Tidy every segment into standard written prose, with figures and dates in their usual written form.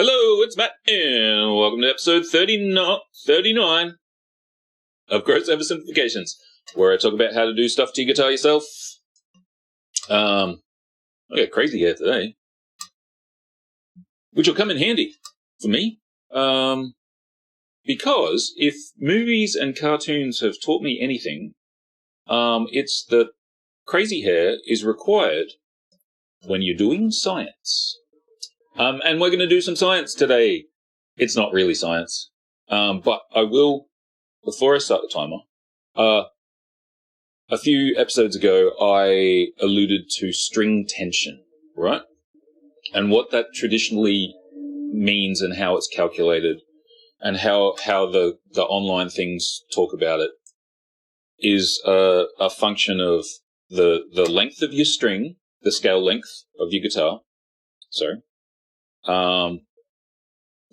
Hello, it's Matt, and welcome to episode 39 of Gross Oversimplifications, where I talk about how to do stuff to your guitar yourself. I got crazy hair today, which will come in handy for me, because if movies and cartoons have taught me anything, it's that crazy hair is required when you're doing science. And we're going to do some science today. It's not really science, but I will, before I start the timer, a few episodes ago I alluded to string tension, right? And what that traditionally means and how it's calculated and how the online things talk about it is a function of the length of your string, the scale length of your guitar,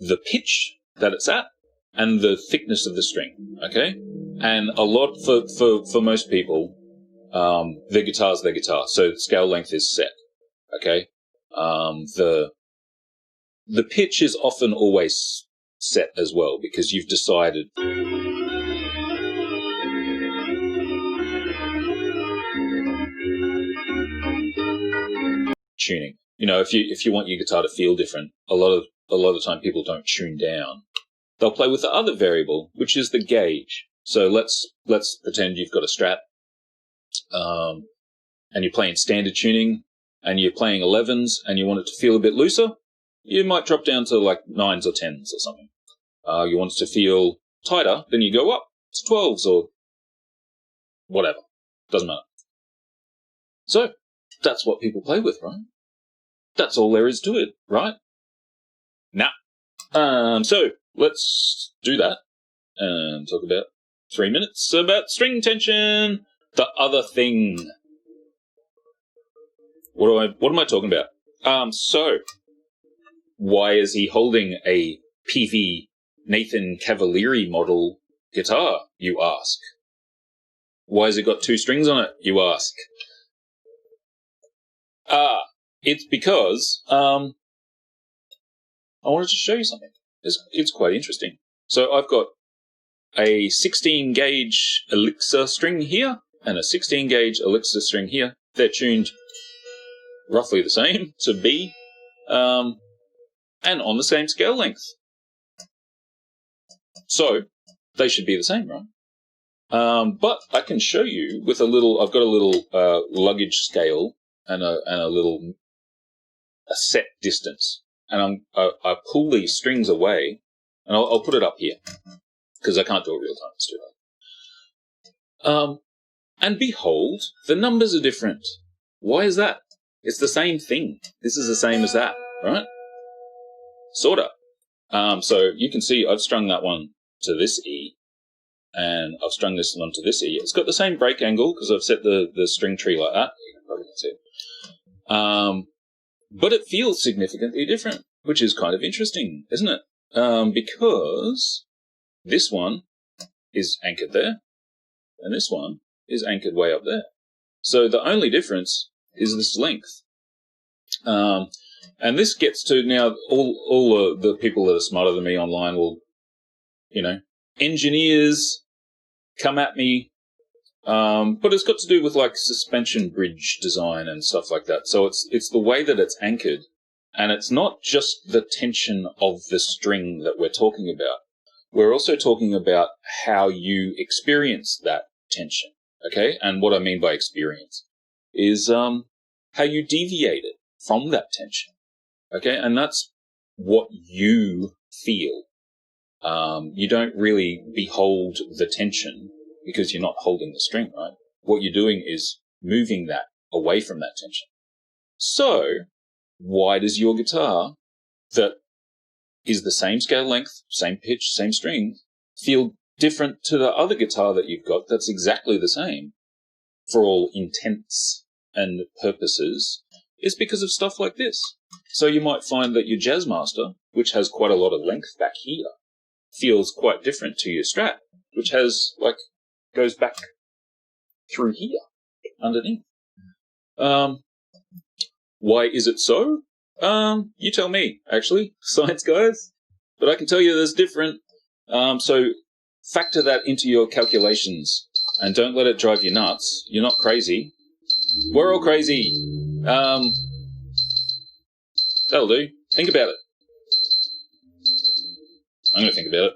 the pitch that it's at, and the thickness of the string, okay? And a lot, for most people, their guitar's their guitar, so scale length is set, okay? The pitch is often always set as well, because you've decided tuning. You know, if you want your guitar to feel different, a lot of the time people don't tune down. They'll play with the other variable, which is the gauge. So let's pretend you've got a Strat, and you're playing standard tuning, and you're playing 11s, and you want it to feel a bit looser. You might drop down to like 9s or 10s or something. You want it to feel tighter, then you go up to 12s or whatever. Doesn't matter. So that's what people play with, right? That's all there is to it, right? Now, so let's do that and talk about 3 minutes about string tension. The other thing. What am I talking about? So why is he holding a PV Nathan Cavalieri model guitar, you ask? Why has it got 2 strings on it, you ask? It's because I wanted to show you something. It's quite interesting. So I've got a 16-gauge Elixir string here and a 16-gauge Elixir string here. They're tuned roughly the same to B, and on the same scale length. So they should be the same, right? But I can show you with I've got a little luggage scale and a set distance, and I pull these strings away, and I'll put it up here because I can't do it real time. It's too hard. And behold, the numbers are different. Why is that? It's the same thing. This is the same as that, right? Sorta. So you can see I've strung that one to this E, and I've strung this one to this E. It's got the same break angle because I've set the string tree like that. You can probably see it. But it feels significantly different, which is kind of interesting, isn't it? Because this one is anchored there, and this one is anchored way up there. So the only difference is this length. And this gets to now all the people that are smarter than me online will, engineers come at me. But it's got to do with like suspension bridge design and stuff like that. So it's the way that it's anchored, and it's not just the tension of the string that we're talking about. We're also talking about how you experience that tension. Okay, and what I mean by experience is how you deviate it from that tension. Okay, and that's what you feel. You don't really behold the tension because you're not holding the string, right? What you're doing is moving that away from that tension. So, why does your guitar, that is the same scale length, same pitch, same string, feel different to the other guitar that you've got that's exactly the same for all intents and purposes? Is because of stuff like this. So you might find that your Jazzmaster, which has quite a lot of length back here, feels quite different to your Strat, which has goes back through here, underneath. Why is it so? You tell me, actually, science guys. But I can tell you there's different. So factor that into your calculations and don't let it drive you nuts. You're not crazy. We're all crazy. That'll do. Think about it. I'm going to think about it.